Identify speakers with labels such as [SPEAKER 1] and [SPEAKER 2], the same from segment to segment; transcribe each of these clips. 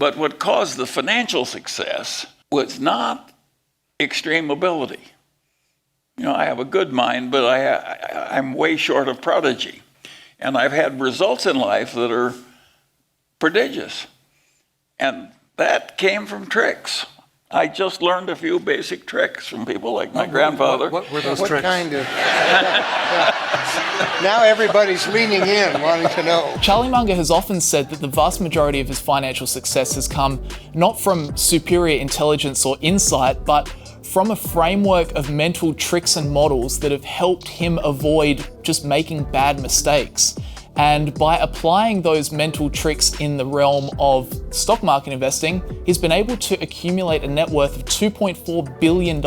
[SPEAKER 1] But what caused the financial success was not extreme ability. You know, I have a good mind, but I'm way short of prodigy. And I've had results in life that are prodigious. And that came from tricks. I just learned a few basic tricks from people like my grandfather.
[SPEAKER 2] What were those tricks?
[SPEAKER 3] What kind of... Now everybody's leaning in, wanting to know.
[SPEAKER 4] Charlie Munger has often said that the vast majority of his financial success has come not from superior intelligence or insight, but from a framework of mental tricks and models that have helped him avoid just making bad mistakes. And by applying those mental tricks in the realm of stock market investing, he's been able to accumulate a net worth of $2.4 billion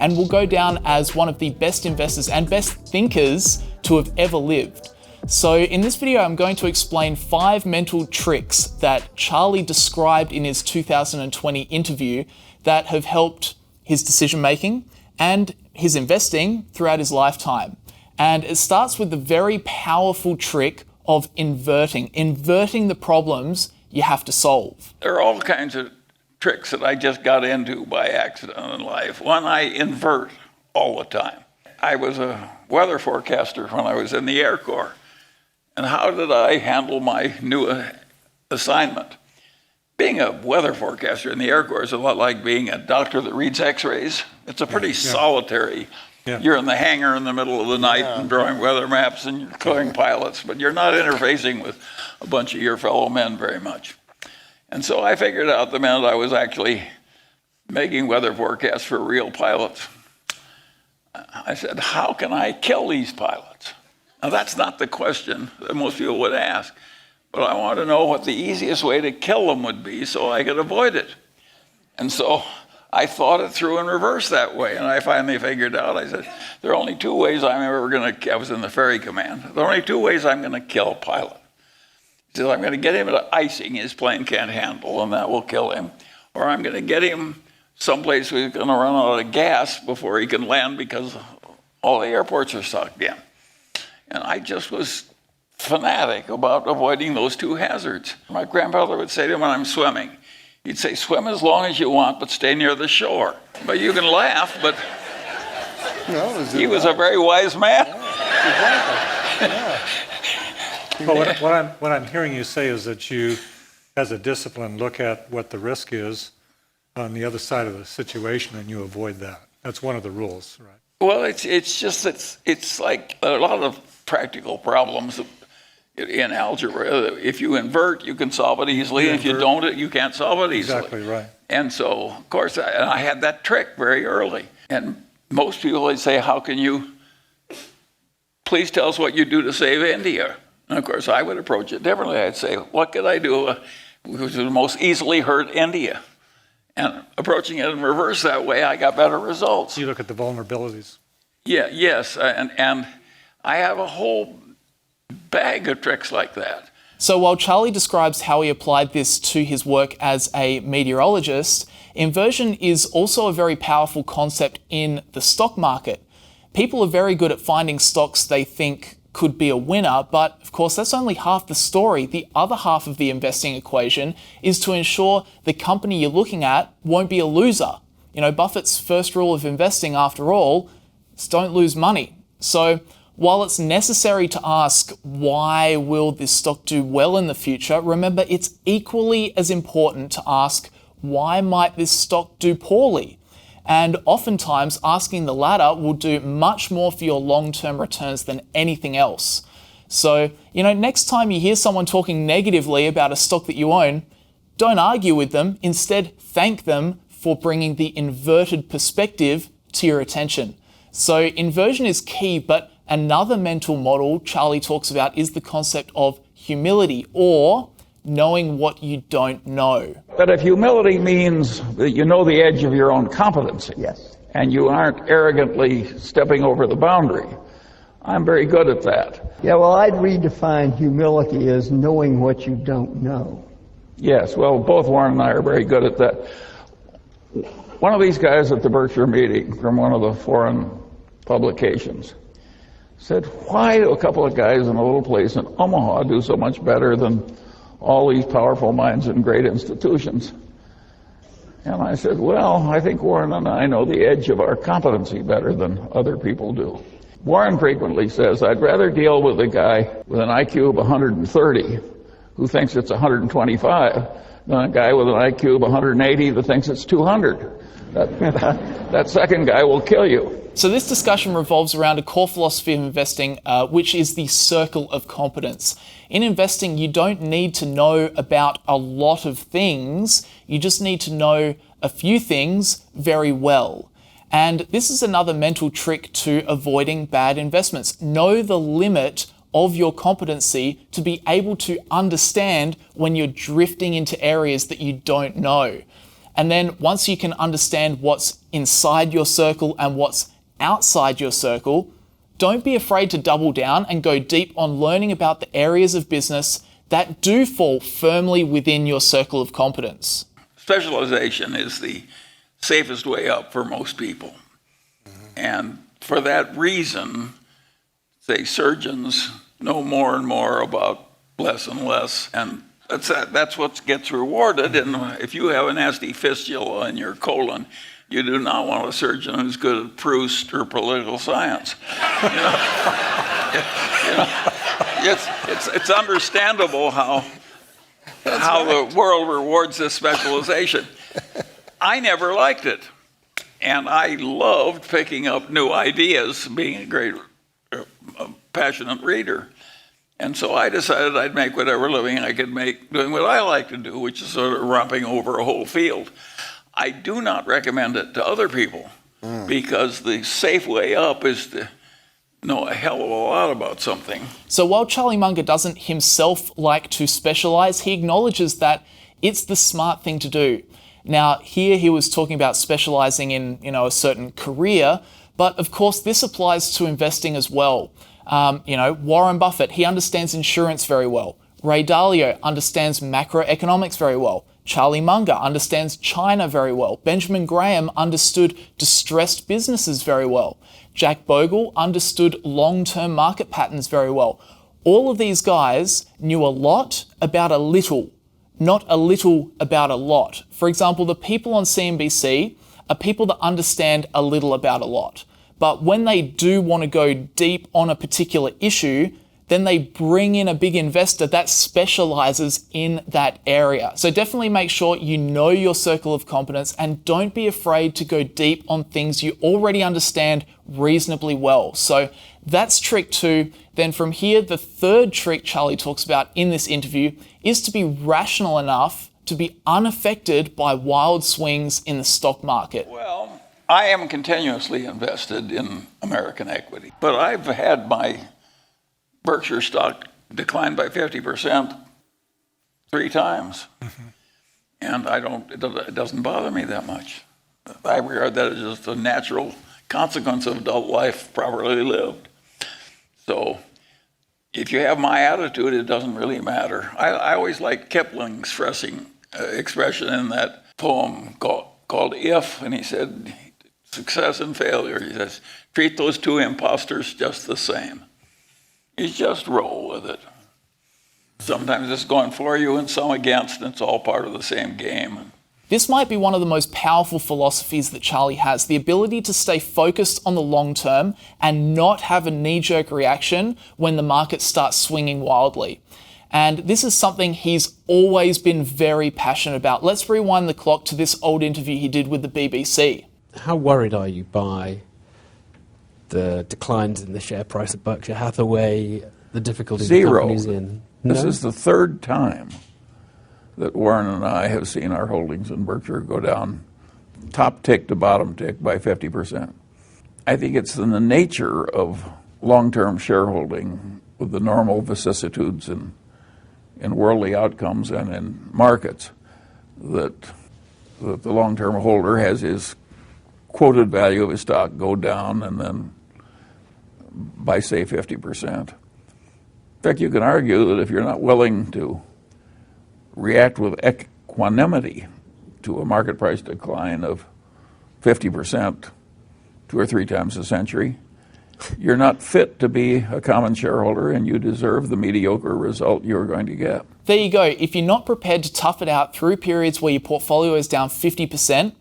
[SPEAKER 4] and will go down as one of the best investors and best thinkers to have ever lived. So in this video, I'm going to explain 5 mental tricks that Charlie described in his 2020 interview that have helped his decision making and his investing throughout his lifetime. And it starts with the very powerful trick of inverting the problems you have to solve.
[SPEAKER 1] There are all kinds of tricks that I just got into by accident in life. One, I invert all the time. I was a weather forecaster when I was in the Air Corps. And how did I handle my new assignment? Being a weather forecaster in the Air Corps is a lot like being a doctor that reads x-rays. It's a pretty solitary. You're in the hangar in the middle of the night and drawing weather maps and you're clearing pilots, but you're not interfacing with a bunch of your fellow men very much. And so I figured out the minute I was actually making weather forecasts for real pilots, I said, how can I kill these pilots? Now that's not the question that most people would ask, but I want to know what the easiest way to kill them would be so I could avoid it. And so I thought it through in reverse that way, and I finally figured out, I said, there are only 2 ways I'm ever going to, I was in the ferry command, there are only 2 ways I'm going to kill a pilot. He said, I'm going to get him to icing his plane can't handle, and that will kill him. Or I'm going to get him someplace where he's going to run out of gas before he can land because all the airports are sucked in. And I just was fanatic about avoiding those 2 hazards. My grandfather would say to me when I'm swimming, he'd say, swim as long as you want, but stay near the shore. But you can laugh, but no, he was a very wise man.
[SPEAKER 3] Yeah, exactly.
[SPEAKER 2] Well, what I'm hearing you say is that you, as a discipline, look at what the risk is on the other side of the situation and you avoid that. That's one of the rules, right?
[SPEAKER 1] Well, it's like a lot of practical problems in algebra. If you invert, you can solve it easily. And if you don't, you can't solve it easily.
[SPEAKER 2] Exactly right.
[SPEAKER 1] And so, of course, I had that trick very early. And most people, they say, how can you, please tell us what you do to save India. And of course, I would approach it differently. I'd say, what could I do which would most easily hurt India? And approaching it in reverse that way, I got better results.
[SPEAKER 2] You look at the vulnerabilities.
[SPEAKER 1] Yes, and I have a whole bag of tricks like that.
[SPEAKER 4] So while Charlie describes how he applied this to his work as a meteorologist, inversion is also a very powerful concept in the stock market. People are very good at finding stocks they think could be a winner, but of course that's only half the story. The other half of the investing equation is to ensure the company you're looking at won't be a loser. You know, Buffett's first rule of investing, after all, is don't lose money. So while it's necessary to ask why will this stock do well in the future, remember it's equally as important to ask why might this stock do poorly? And oftentimes asking the latter will do much more for your long-term returns than anything else. So, you know, next time you hear someone talking negatively about a stock that you own, don't argue with them. Instead, thank them for bringing the inverted perspective to your attention. So inversion is key, but another mental model Charlie talks about is the concept of humility, or knowing what you don't know.
[SPEAKER 1] But if humility means that you know the edge of your own competency,
[SPEAKER 3] Yes.
[SPEAKER 1] and you aren't arrogantly stepping over the boundary, I'm very good at that.
[SPEAKER 3] Yeah, well, I'd redefine humility as knowing what you don't know.
[SPEAKER 1] Yes, well, both Warren and I are very good at that. One of these guys at the Berkshire meeting from one of the foreign publications said, why do a couple of guys in a little place in Omaha do so much better than all these powerful minds in great institutions. And I said, well, I think Warren and I know the edge of our competency better than other people do. Warren frequently says, I'd rather deal with a guy with an IQ of 130 who thinks it's 125 than a guy with an IQ of 180 that thinks it's 200. That second guy will kill you.
[SPEAKER 4] So this discussion revolves around a core philosophy of investing, which is the circle of competence. In investing, you don't need to know about a lot of things. You just need to know a few things very well. And this is another mental trick to avoiding bad investments. Know the limit of your competency to be able to understand when you're drifting into areas that you don't know. And then once you can understand what's inside your circle and what's outside your circle, don't be afraid to double down and go deep on learning about the areas of business that do fall firmly within your circle of competence.
[SPEAKER 1] Specialization is the safest way up for most people. And for that reason, say surgeons know more and more about less and less, and that's what gets rewarded. And if you have a nasty fistula in your colon, you do not want a surgeon who's good at Proust or political science. It's understandable how the world rewards this specialization. I never liked it, and I loved picking up new ideas, being a great, passionate reader. And so I decided I'd make whatever living I could make doing what I like to do, which is sort of romping over a whole field. I do not recommend it to other people because the safe way up is to know a hell of a lot about something.
[SPEAKER 4] So while Charlie Munger doesn't himself like to specialize, he acknowledges that it's the smart thing to do. Now, here he was talking about specializing in, a certain career, but of course this applies to investing as well. Warren Buffett, he understands insurance very well. Ray Dalio understands macroeconomics very well. Charlie Munger understands China very well. Benjamin Graham understood distressed businesses very well. Jack Bogle understood long-term market patterns very well. All of these guys knew a lot about a little, not a little about a lot. For example, the people on CNBC are people that understand a little about a lot. But when they do want to go deep on a particular issue, then they bring in a big investor that specializes in that area. So definitely make sure you know your circle of competence and don't be afraid to go deep on things you already understand reasonably well. So that's trick 2. Then from here, the third trick Charlie talks about in this interview is to be rational enough to be unaffected by wild swings in the stock market.
[SPEAKER 1] Well, I am continuously invested in American equity, but I've had my Berkshire stock declined by 50% 3 times. And it doesn't bother me that much. I regard that as just a natural consequence of adult life properly lived. So if you have my attitude, it doesn't really matter. I always like Kipling's expression in that poem called If, and he said, success and failure, he says, treat those 2 imposters just the same. You just roll with it. Sometimes it's going for you and some against, and it's all part of the same game.
[SPEAKER 4] This might be one of the most powerful philosophies that Charlie has, the ability to stay focused on the long term and not have a knee-jerk reaction when the market starts swinging wildly. And this is something he's always been very passionate about. Let's rewind the clock to this old interview he did with the BBC.
[SPEAKER 5] How worried are you by the declines in the share price of Berkshire Hathaway, the difficulties the company's in? No?
[SPEAKER 1] This is the 3rd time that Warren and I have seen our holdings in Berkshire go down top tick to bottom tick by 50%. I think it's in the nature of long-term shareholding with the normal vicissitudes in worldly outcomes and in markets that the long-term holder has his quoted value of his stock go down and then by, say, 50%. In fact, you can argue that if you're not willing to react with equanimity to a market price decline of 50% 2 or 3 times a century, you're not fit to be a common shareholder and you deserve the mediocre result you're going to get.
[SPEAKER 4] There you go. If you're not prepared to tough it out through periods where your portfolio is down 50%,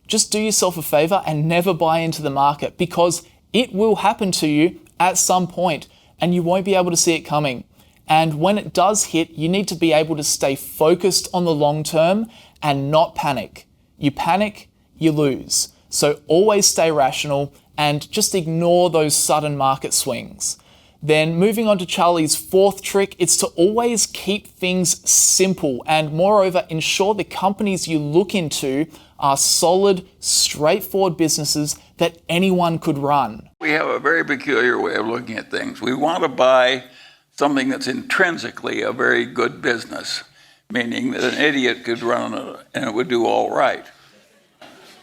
[SPEAKER 4] just do yourself a favor and never buy into the market, because it will happen to you at some point and you won't be able to see it coming. And when it does hit, you need to be able to stay focused on the long term and not panic. You panic, you lose. So always stay rational and just ignore those sudden market swings. Then moving on to Charlie's fourth trick, it's to always keep things simple and moreover ensure the companies you look into are solid, straightforward businesses that anyone could run.
[SPEAKER 1] We have a very peculiar way of looking at things. We want to buy something that's intrinsically a very good business, meaning that an idiot could run it and it would do all right.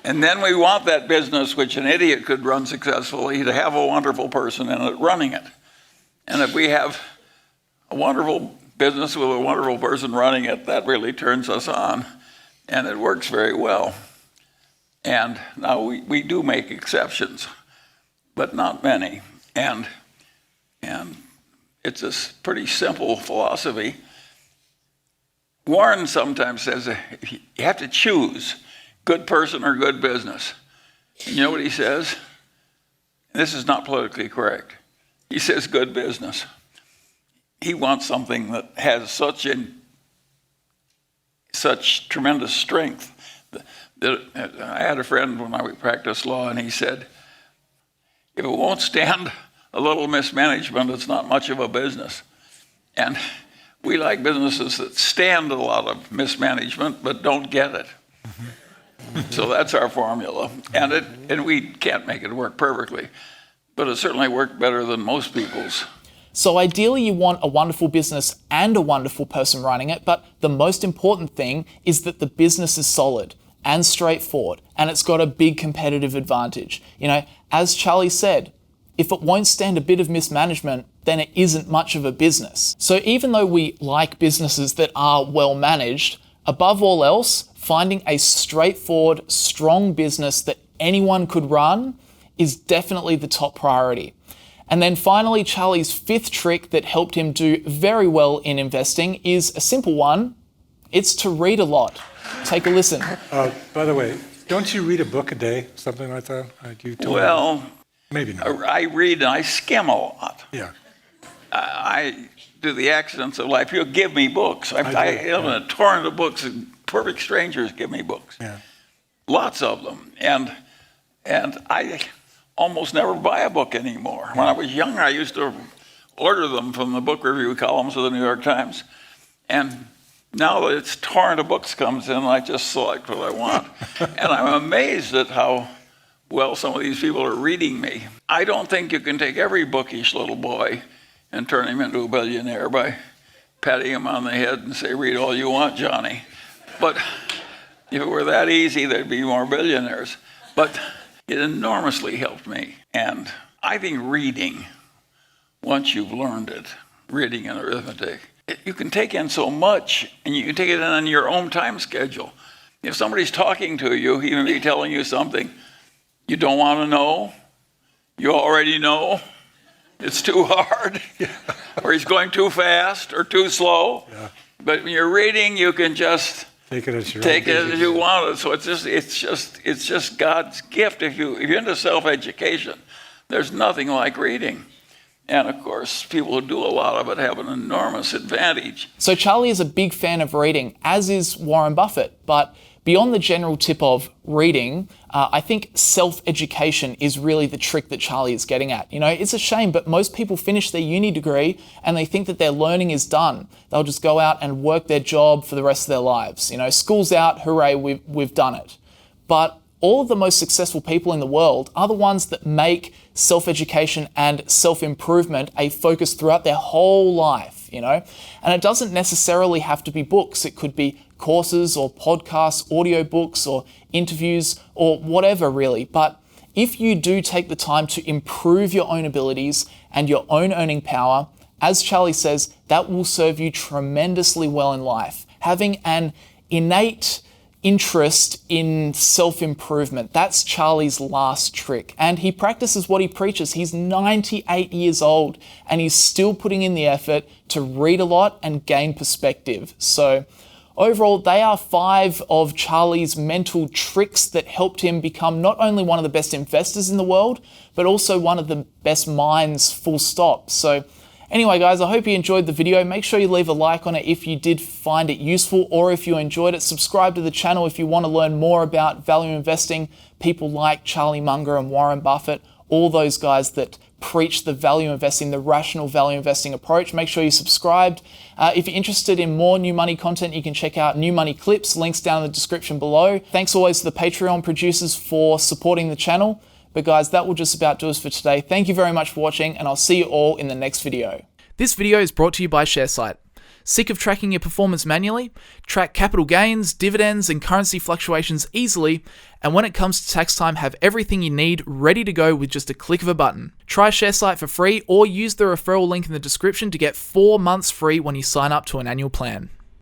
[SPEAKER 1] And then we want that business, which an idiot could run successfully, to have a wonderful person in it running it. And if we have a wonderful business with a wonderful person running it, that really turns us on, and it works very well. And now we do make exceptions, but not many. And it's a pretty simple philosophy. Warren sometimes says you have to choose good person or good business. And you know what he says? This is not politically correct. He says good business. He wants something that has such tremendous strength. I had a friend when I practiced law, and he said, if it won't stand a little mismanagement, it's not much of a business. And we like businesses that stand a lot of mismanagement but don't get it. So that's our formula. And we can't make it work perfectly, but it certainly worked better than most people's.
[SPEAKER 4] So ideally you want a wonderful business and a wonderful person running it, but the most important thing is that the business is solid and straightforward and it's got a big competitive advantage. You know, as Charlie said, if it won't stand a bit of mismanagement, then it isn't much of a business. So even though we like businesses that are well managed, above all else, finding a straightforward, strong business that anyone could run is definitely the top priority. And then finally, Charlie's fifth trick that helped him do very well in investing is a simple one. It's to read a lot. Take a listen.
[SPEAKER 2] By the way, don't you read a book a day, something like that? Like you told
[SPEAKER 1] Well,
[SPEAKER 2] me? Maybe not.
[SPEAKER 1] I read and I skim a lot.
[SPEAKER 2] Yeah.
[SPEAKER 1] I do the accidents of life. People give me books. I live in a torrent of books. And perfect strangers give me books.
[SPEAKER 2] Yeah.
[SPEAKER 1] Lots of them. And I almost never buy a book anymore. When I was younger, I used to order them from the book review columns of the New York Times. And now that it's torrent of books comes in, I just select what I want. And I'm amazed at how well some of these people are reading me. I don't think you can take every bookish little boy and turn him into a billionaire by patting him on the head and say, read all you want, Johnny. But if it were that easy, there'd be more billionaires. But it enormously helped me. And I think reading, once you've learned it, reading and arithmetic, you can take in so much, and you can take it in on your own time schedule. If somebody's talking to you, he may be telling you something you don't want to know, you already know, it's too hard, or he's going too fast or too slow. Yeah. But when you're reading, you can just
[SPEAKER 2] take it as
[SPEAKER 1] you want it. So it's just God's gift. If you're into self-education, there's nothing like reading. And of course, people who do a lot of it have an enormous advantage.
[SPEAKER 4] So Charlie is a big fan of reading, as is Warren Buffett. But beyond the general tip of reading, I think self-education is really the trick that Charlie is getting at. You know, it's a shame, but most people finish their uni degree and they think that their learning is done. They'll just go out and work their job for the rest of their lives. You know, school's out, hooray, we've done it. But all of the most successful people in the world are the ones that make self-education and self-improvement a focus throughout their whole life, you know? And it doesn't necessarily have to be books. It could be courses or podcasts, audiobooks or interviews or whatever really. But if you do take the time to improve your own abilities and your own earning power, as Charlie says, that will serve you tremendously well in life. Having an innate interest in self-improvement. That's Charlie's last trick. And he practices what he preaches. He's 98 years old and he's still putting in the effort to read a lot and gain perspective. So overall, they are 5 of Charlie's mental tricks that helped him become not only one of the best investors in the world, but also one of the best minds, full stop. So anyway, guys, I hope you enjoyed the video. Make sure you leave a like on it if you did find it useful, or if you enjoyed it. Subscribe to the channel if you want to learn more about value investing. People like Charlie Munger and Warren Buffett, all those guys that preach the value investing, the rational value investing approach. Make sure you subscribed. If you're interested in more New Money content, you can check out New Money clips, links down in the description below. Thanks always to the Patreon producers for supporting the channel. But guys, that will just about do us for today. Thank you very much for watching, and I'll see you all in the next video. This video is brought to you by ShareSite. Sick of tracking your performance manually? Track capital gains, dividends, and currency fluctuations easily, and when it comes to tax time, have everything you need ready to go with just a click of a button. Try ShareSite for free, or use the referral link in the description to get 4 months free when you sign up to an annual plan.